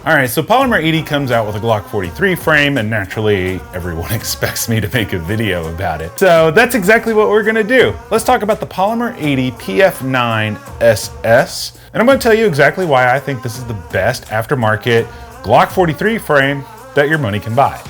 All right, so Polymer 80 comes out with a Glock 43 frame, and naturally everyone expects me to make a video about it. So that's exactly what we're gonna do. Let's talk about the Polymer 80 PF9 SS, and I'm gonna tell you exactly why I think this is the best aftermarket Glock 43 frame that your money can buy.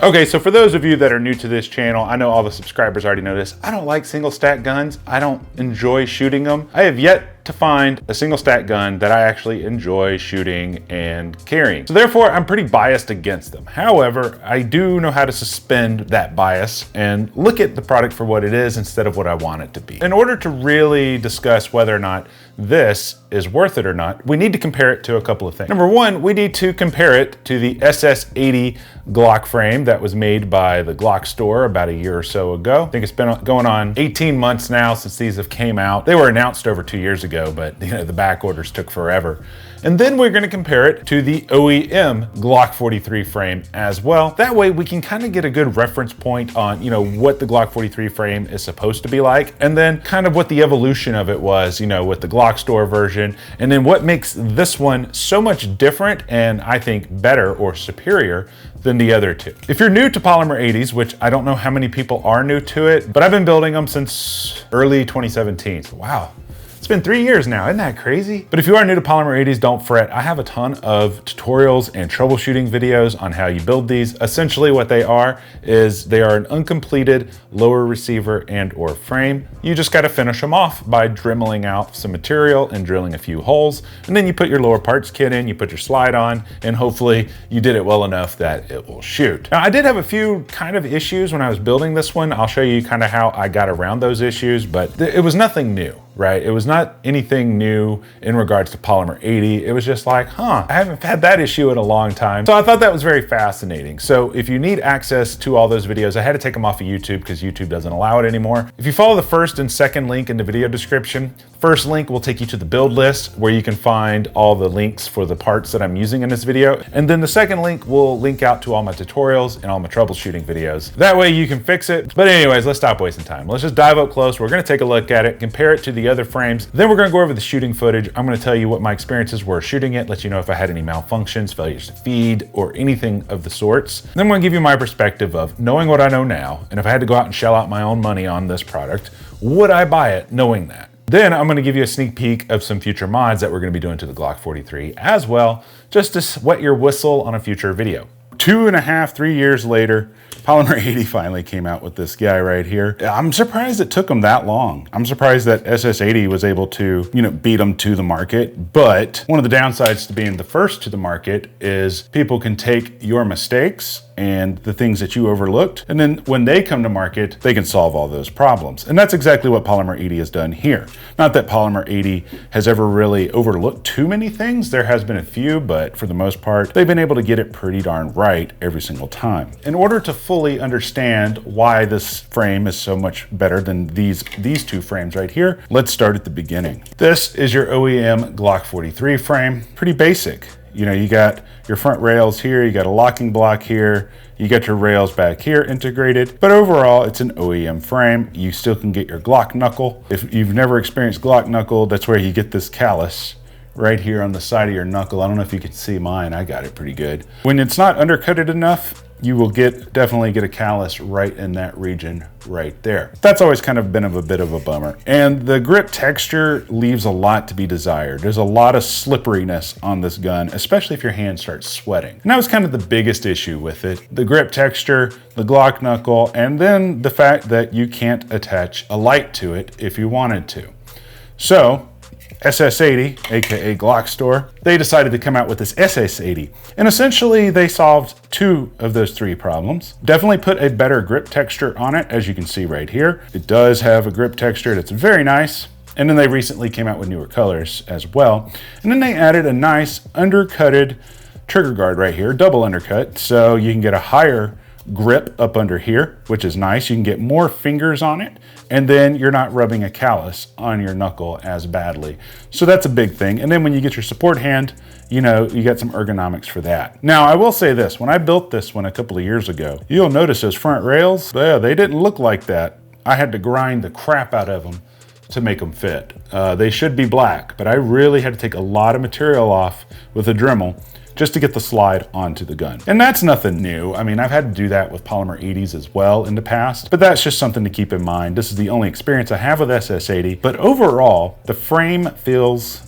Okay, so for those of you that are new to this channel, I know all the subscribers already know this. I don't like single stack guns. I don't enjoy shooting them. I have yet to find a single stack gun that I actually enjoy shooting and carrying. So therefore, I'm pretty biased against them. However, I do know how to suspend that bias and look at the product for what it is instead of what I want it to be. In order to really discuss whether or not this is worth it or not, we need to compare it to a couple of things. Number one, we need to compare it to the SS80 Glock frame that was made by the Glock store about a year or so ago. I think it's been going on 18 months now since these have came out. They were announced over 2 years ago, but the back orders took forever. And then we're going to compare it to the OEM Glock 43 frame as well. That way we can kind of get a good reference point on, what the Glock 43 frame is supposed to be like, and then kind of what the evolution of it was, with the Glock store version, and then what makes this one so much different and I think better or superior than the other two. If you're new to Polymer 80s, which I don't know how many people are new to it, but I've been building them since early 2017. So wow. It's been 3 years now, isn't that crazy? But if you are new to Polymer 80s, don't fret. I have a ton of tutorials and troubleshooting videos on how you build these. Essentially what they are is they are an uncompleted lower receiver and or frame. You just gotta finish them off by dremeling out some material and drilling a few holes. And then you put your lower parts kit in, you put your slide on, and hopefully you did it well enough that it will shoot. Now I did have a few kind of issues when I was building this one. I'll show you kind of how I got around those issues, but it was nothing new, right? It was not anything new in regards to Polymer 80. It was just like, I haven't had that issue in a long time. So I thought that was very fascinating. So if you need access to all those videos, I had to take them off of YouTube because YouTube doesn't allow it anymore. If you follow the first and second link in the video description, first link will take you to the build list where you can find all the links for the parts that I'm using in this video. And then the second link will link out to all my tutorials and all my troubleshooting videos. That way you can fix it. But anyways, let's stop wasting time. Let's just dive up close. We're gonna take a look at it, compare it to the other frames. Then we're gonna go over the shooting footage. I'm gonna tell you what my experiences were shooting it, let you know if I had any malfunctions, failures to feed, or anything of the sorts. Then I'm gonna give you my perspective of knowing what I know now, and if I had to go out and shell out my own money on this product, would I buy it knowing that? Then I'm gonna give you a sneak peek of some future mods that we're gonna be doing to the Glock 43 as well, just to wet your whistle on a future video. 2.5, 3 years later, Polymer 80 finally came out with this guy right here. I'm surprised it took them that long. I'm surprised that SS80 was able to, beat them to the market. But one of the downsides to being the first to the market is people can take your mistakes and the things that you overlooked, and then when they come to market, they can solve all those problems. And that's exactly what Polymer 80 has done here. Not that Polymer 80 has ever really overlooked too many things. There has been a few, but for the most part, they've been able to get it pretty darn right every single time. In order to fully understand why this frame is so much better than these two frames right here, let's start at the beginning. This is your OEM Glock 43 frame. Pretty basic. You got your front rails here, you got a locking block here, you got your rails back here integrated, but overall it's an OEM frame. You still can get your Glock knuckle. If you've never experienced Glock knuckle, that's where you get this callus right here on the side of your knuckle. I don't know if you can see mine, I got it pretty good. When it's not undercutted enough, you will definitely get a callus right in that region right there. That's always kind of been a bit of a bummer. And the grip texture leaves a lot to be desired. There's a lot of slipperiness on this gun, especially if your hand starts sweating. And that was kind of the biggest issue with it. The grip texture, the Glock knuckle, and then the fact that you can't attach a light to it if you wanted to. So SS80, aka Glock store, they decided to come out with this SS80. And essentially they solved 2 of those 3 problems. Definitely put a better grip texture on it, as you can see right here. It does have a grip texture that's very nice. And then they recently came out with newer colors as well. And then they added a nice undercutted trigger guard right here, double undercut. So you can get a higher grip up under here, which is nice. You can get more fingers on it, and then you're not rubbing a callus on your knuckle as badly. So that's a big thing. And then when you get your support hand, you got some ergonomics for that. Now, I will say this, when I built this one a couple of years ago, you'll notice those front rails, they didn't look like that I had to grind the crap out of them to make them fit. They should be black, but I really had to take a lot of material off with a Dremel just to get the slide onto the gun. And that's nothing new. I mean, I've had to do that with polymer 80s as well in the past, but that's just something to keep in mind. This is the only experience I have with SS80, but overall, the frame feels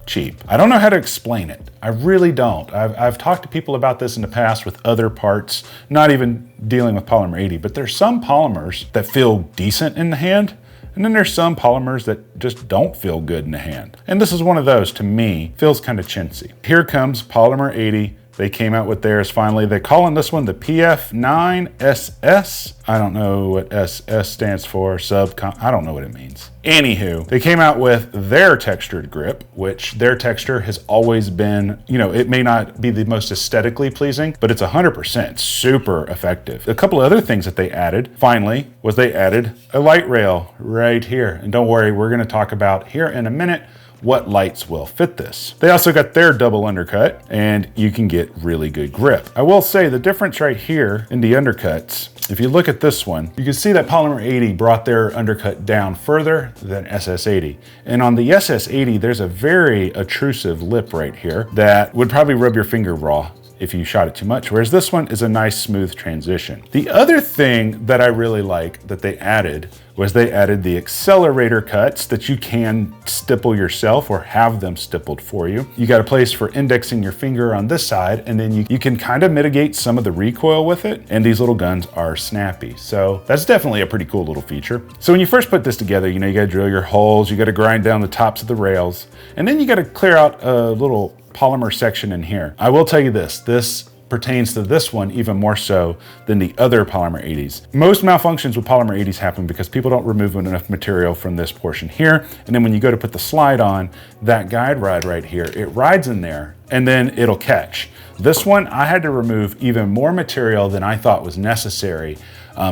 cheap. I don't know how to explain it. I really don't. I've talked to people about this in the past with other parts, not even dealing with polymer 80, but there's some polymers that feel decent in the hand, and then there's some polymers that just don't feel good in the hand. And this is one of those, to me, feels kind of chintzy. Here comes polymer 80. They came out with theirs finally. They're calling this one the PF9SS. I don't know what SS stands for, I don't know what it means. Anywho, they came out with their textured grip, which their texture has always been, you know, it may not be the most aesthetically pleasing, but it's 100% super effective. A couple of other things that they added, finally, was they added a light rail right here. And don't worry, we're gonna talk about here in a minute what lights will fit this. They also got their double undercut, and you can get really good grip. I will say the difference right here in the undercuts, if you look at this one, you can see that polymer 80 brought their undercut down further than SS80. And on the SS80, there's a very obtrusive lip right here that would probably rub your finger raw if you shot it too much, whereas this one is a nice smooth transition. The other thing that I really like that they added was they added the accelerator cuts that you can stipple yourself or have them stippled for you. You got a place for indexing your finger on this side, and then you can kind of mitigate some of the recoil with it, and these little guns are snappy. So that's definitely a pretty cool little feature. So when you first put this together, you know, you gotta drill your holes, you gotta grind down the tops of the rails, and then you gotta clear out a little polymer section in here. I will tell you this pertains to this one even more so than the other polymer 80s. Most malfunctions with polymer 80s happen because people don't remove enough material from this portion here, and then when you go to put the slide on, that guide rod right here, it rides in there and then it'll catch. This one, I had to remove even more material than I thought was necessary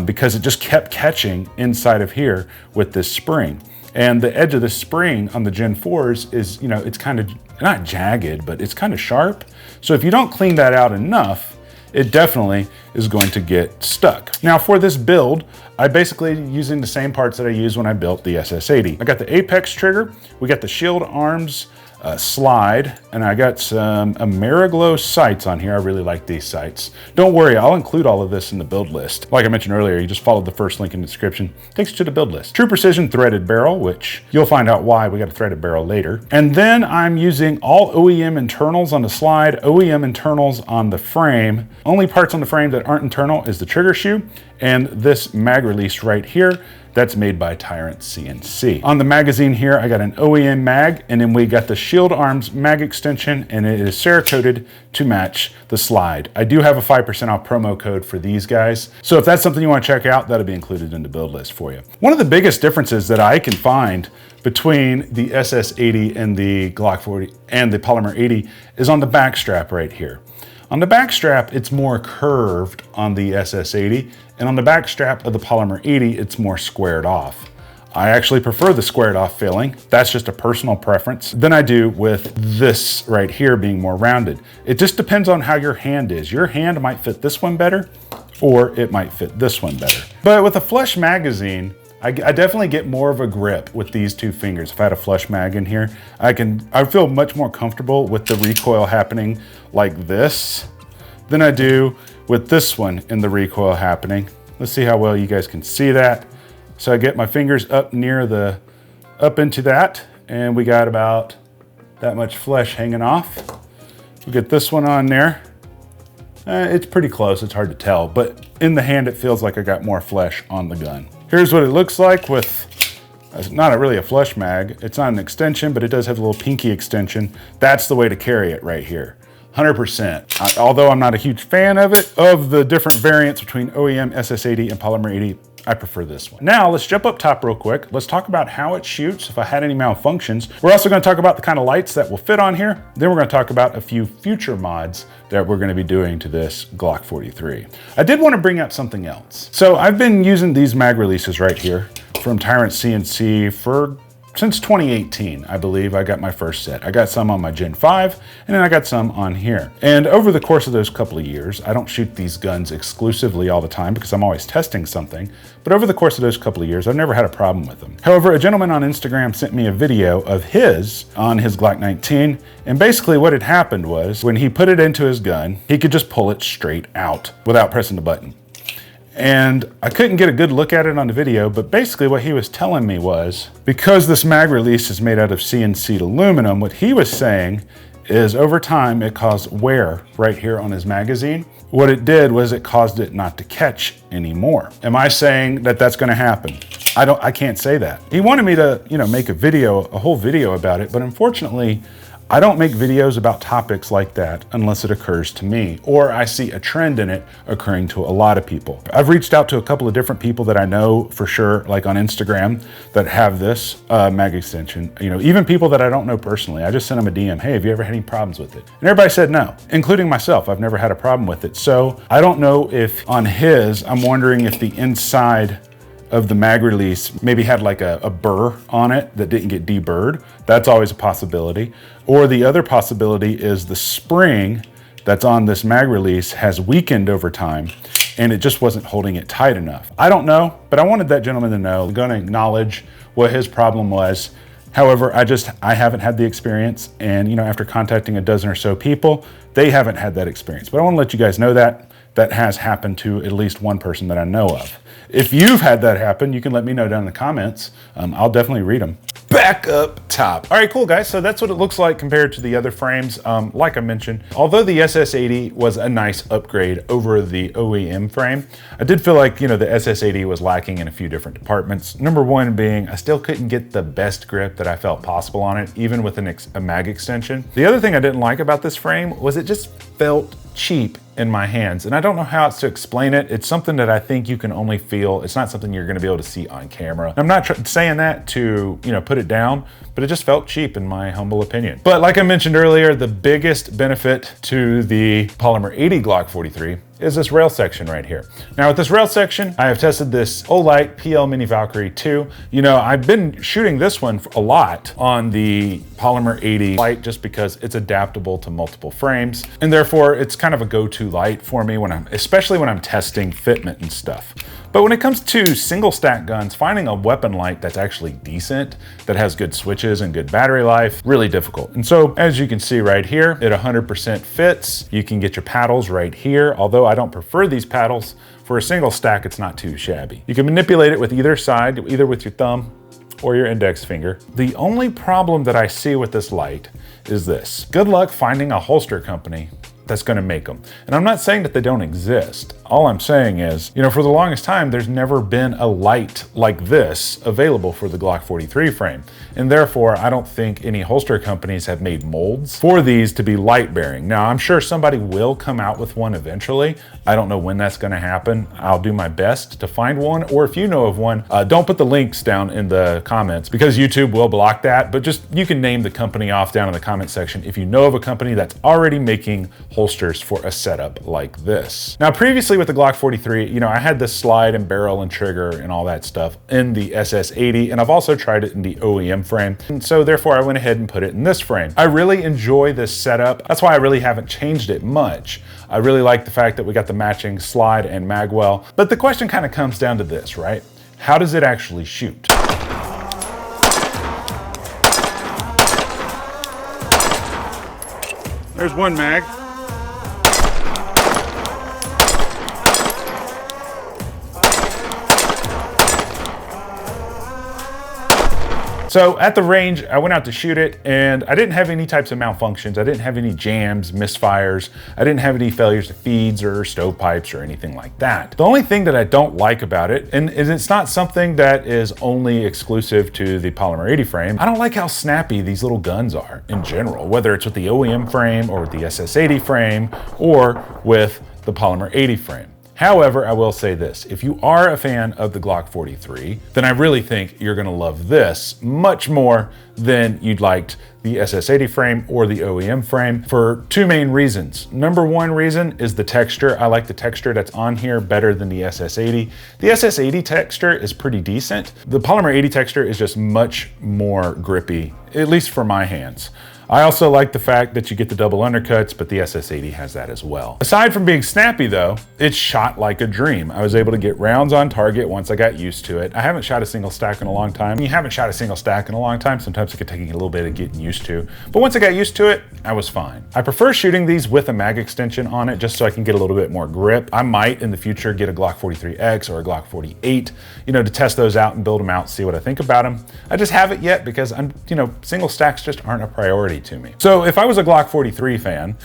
because it just kept catching inside of here with this spring. And the edge of the spring on the Gen 4s is, you know, it's kind of not jagged, but it's kind of sharp. So if you don't clean that out enough, it definitely is going to get stuck. Now for this build, I basically using the same parts that I used when I built the SS80. I got the Apex trigger, we got the shield arms, slide, and I got some Ameriglow sights on here. I really like these sights. Don't worry, I'll include all of this in the build list. Like I mentioned earlier, you just follow the first link in the description. Takes you to the build list. True precision threaded barrel, which you'll find out why we got a threaded barrel later. And then I'm using all OEM internals on the slide, OEM internals on the frame. Only parts on the frame that aren't internal is the trigger shoe and this mag release right here. That's made by Tyrant CNC. On the magazine here, I got an OEM mag, and then we got the Shield Arms mag extension, and it is Cerakoted to match the slide. I do have a 5% off promo code for these guys. So if that's something you want to check out, that'll be included in the build list for you. One of the biggest differences that I can find between the SS80 and the Glock 40 and the Polymer 80 is on the back strap right here. On the back strap, it's more curved on the SS80, and on the back strap of the Polymer 80, it's more squared off. I actually prefer the squared off filling. That's just a personal preference than I do with this right here being more rounded. It just depends on how your hand is. Your hand might fit this one better, or it might fit this one better. But with a flush magazine, I definitely get more of a grip with these two fingers. If I had a flush mag in here, I feel much more comfortable with the recoil happening like this than I do with this one in the recoil happening. Let's see how well you guys can see that. So I get my fingers up near up into that, and we got about that much flesh hanging off. We get this one on there. It's pretty close, it's hard to tell, but in the hand it feels like I got more flesh on the gun. Here's what it looks like with, it's not really a flush mag, it's not an extension, but it does have a little pinky extension. That's the way to carry it right here, 100%. Although I'm not a huge fan of it, of the different variants between OEM, SS80, and Polymer 80, I prefer this one. Now let's jump up top real quick. Let's talk about how it shoots, if I had any malfunctions. We're also gonna talk about the kind of lights that will fit on here. Then we're gonna talk about a few future mods that we're gonna be doing to this Glock 43. I did wanna bring up something else. So I've been using these mag releases right here from Tyrant CNC for since 2018, I believe I got my first set. I got some on my Gen 5, and then I got some on here. And over the course of those couple of years, I don't shoot these guns exclusively all the time because I'm always testing something, but over the course of those couple of years, I've never had a problem with them. However, a gentleman on Instagram sent me a video of his on his Glock 19, and basically what had happened was when he put it into his gun, he could just pull it straight out without pressing the button. And I couldn't get a good look at it on the video, but basically what he was telling me was, because this mag release is made out of CNC'd aluminum, what he was saying is over time it caused wear right here on his magazine. What it did was it caused it not to catch anymore. Am I saying that that's gonna happen? I can't say that. He wanted me to, make a whole video about it, but unfortunately, I don't make videos about topics like that unless it occurs to me, or I see a trend in it occurring to a lot of people. I've reached out to a couple of different people that I know for sure, like on Instagram, that have this mag extension. Even people that I don't know personally. I just sent them a DM, hey, have you ever had any problems with it? And everybody said no, including myself. I've never had a problem with it. So I don't know if on his, I'm wondering if the inside of the mag release maybe had like a burr on it that didn't get deburred. That's always a possibility. Or the other possibility is the spring that's on this mag release has weakened over time and it just wasn't holding it tight enough. I don't know, but I wanted that gentleman to know. I'm gonna acknowledge what his problem was. However, I haven't had the experience, and after contacting a dozen or so people, they haven't had that experience. But I wanna let you guys know that has happened to at least one person that I know of. If you've had that happen, you can let me know down in the comments. I'll definitely read them. Back up top. All right, cool guys. So that's what it looks like compared to the other frames. Like I mentioned, although the SS80 was a nice upgrade over the OEM frame, I did feel like, the SS80 was lacking in a few different departments. Number one being, I still couldn't get the best grip that I felt possible on it, even with a mag extension. The other thing I didn't like about this frame was it just felt cheap in my hands. And I don't know how else to explain it. It's something that I think you can only feel. It's not something you're gonna be able to see on camera. I'm not saying that to, put it down, but it just felt cheap in my humble opinion. But like I mentioned earlier, the biggest benefit to the Polymer 80 Glock 43 is this rail section right here. Now with this rail section, I have tested this Olight PL Mini Valkyrie 2. I've been shooting this one a lot on the Polymer 80 light just because it's adaptable to multiple frames. And therefore it's kind of a go-to light for me especially when I'm testing fitment and stuff. But when it comes to single stack guns, finding a weapon light that's actually decent, that has good switches and good battery life, really difficult. And so as you can see right here, it 100% fits. You can get your paddles right here. Although I don't prefer these paddles, for a single stack, it's not too shabby. You can manipulate it with either side, either with your thumb or your index finger. The only problem that I see with this light is this. Good luck finding a holster company that's gonna make them. And I'm not saying that they don't exist. All I'm saying is, for the longest time, there's never been a light like this available for the Glock 43 frame. And therefore, I don't think any holster companies have made molds for these to be light bearing. Now, I'm sure somebody will come out with one eventually. I don't know when that's gonna happen. I'll do my best to find one, or if you know of one, don't put the links down in the comments because YouTube will block that, but you can name the company off down in the comment section if you know of a company that's already making holsters for a setup like this. Now, previously with the Glock 43, I had this slide and barrel and trigger and all that stuff in the SS80, and I've also tried it in the OEM frame. And so therefore I went ahead and put it in this frame. I really enjoy this setup. That's why I really haven't changed it much. I really like the fact that we got the matching slide and magwell. But the question kind of comes down to this, right? How does it actually shoot? There's one mag. So at the range, I went out to shoot it and I didn't have any types of malfunctions. I didn't have any jams, misfires. I didn't have any failures to feeds or stovepipes or anything like that. The only thing that I don't like about it, and it's not something that is only exclusive to the Polymer 80 frame, I don't like how snappy these little guns are in general, whether it's with the OEM frame or with the SS80 frame or with the Polymer 80 frame. However, I will say this, if you are a fan of the Glock 43, then I really think you're gonna love this much more than you'd liked the SS80 frame or the OEM frame for two main reasons. Number one reason is the texture. I like the texture that's on here better than the SS80. The SS80 texture is pretty decent. The Polymer 80 texture is just much more grippy, at least for my hands. I also like the fact that you get the double undercuts, but the SS80 has that as well. Aside from being snappy though, it's shot like a dream. I was able to get rounds on target once I got used to it. I haven't shot a single stack in a long time. When you haven't shot a single stack in a long time, sometimes it could take a little bit of getting used to. But once I got used to it, I was fine. I prefer shooting these with a mag extension on it just so I can get a little bit more grip. I might in the future get a Glock 43X or a Glock 48, to test those out and build them out, see what I think about them. I just haven't yet because single stacks just aren't a priority to me. So if I was a Glock 43 fan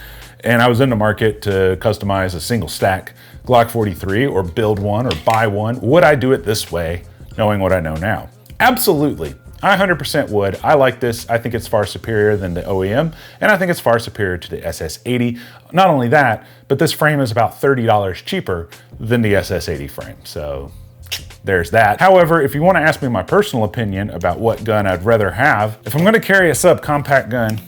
and I was in the market to customize a single stack Glock 43 or build one or buy one, would I do it this way, knowing what I know now? Absolutely. I 100% would. I like this. I think it's far superior than the OEM, and I think it's far superior to the SS80. Not only that, but this frame is about $30 cheaper than the SS80 frame. So there's that. However, if you want to ask me my personal opinion about what gun I'd rather have, if I'm going to carry a subcompact gun,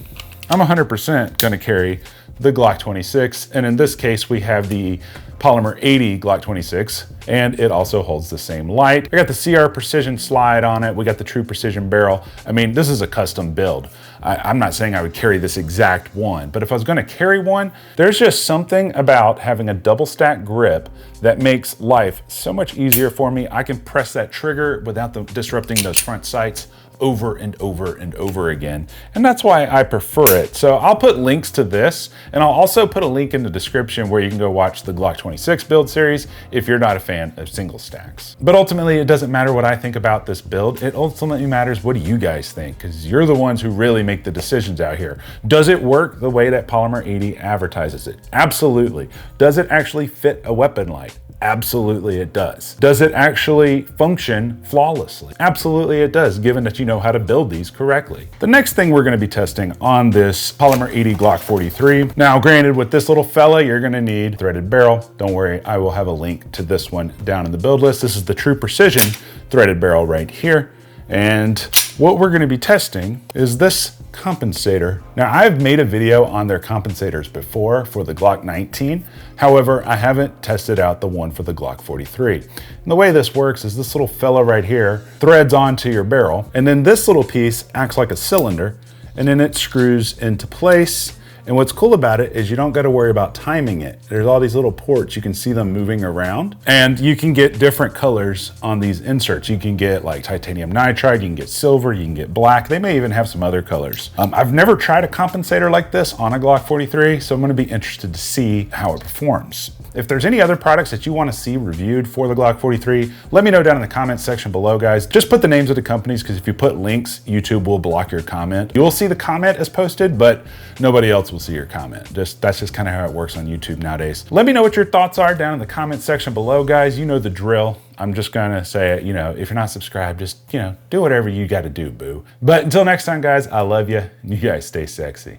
I'm 100% going to carry the Glock 26, and in this case we have the Polymer 80 Glock 26, and it also holds the same light. I got the CR Precision slide on it. We got the True Precision barrel. I mean, this is a custom build. I'm not saying I would carry this exact one, but if I was going to carry one, there's just something about having a double stack grip that makes life so much easier for me. I can press that trigger without disrupting those front sights over and over and over again. And that's why I prefer it. So I'll put links to this, and I'll also put a link in the description where you can go watch the Glock 26 build series if you're not a fan of single stacks. But ultimately, it doesn't matter what I think about this build. It ultimately matters what do you guys think, because you're the ones who really make the decisions out here. Does it work the way that Polymer 80 advertises it? Absolutely. Does it actually fit a weapon light? Absolutely it does. Does it actually function flawlessly? Absolutely it does, given that you know how to build these correctly. The next thing we're going to be testing on this Polymer 80 Glock 43. Now, granted, with this little fella, you're going to need threaded barrel. Don't worry, I will have a link to this one down in the build list. This is the True Precision threaded barrel right here. And what we're going to be testing is this compensator. Now, I've made a video on their compensators before for the Glock 19. However, I haven't tested out the one for the Glock 43. And the way this works is this little fella right here threads onto your barrel, and then this little piece acts like a cylinder, and then it screws into place. And what's cool about it is you don't got to worry about timing it. There's all these little ports, you can see them moving around, and you can get different colors on these inserts. You can get like titanium nitride, you can get silver, you can get black. They may even have some other colors. I've never tried a compensator like this on a Glock 43, so I'm going to be interested to see how it performs. If there's any other products that you want to see reviewed for the Glock 43, let me know down in the comments section below, guys. Just put the names of the companies, because if you put links, YouTube will block your comment. You will see the comment as posted, but nobody else will see your comment. That's just kind of how it works on YouTube nowadays. Let me know what your thoughts are down in the comment section below, guys. You know the drill. I'm just gonna say, if you're not subscribed, just, do whatever you gotta do, boo. But until next time, guys, I love you. You guys stay sexy.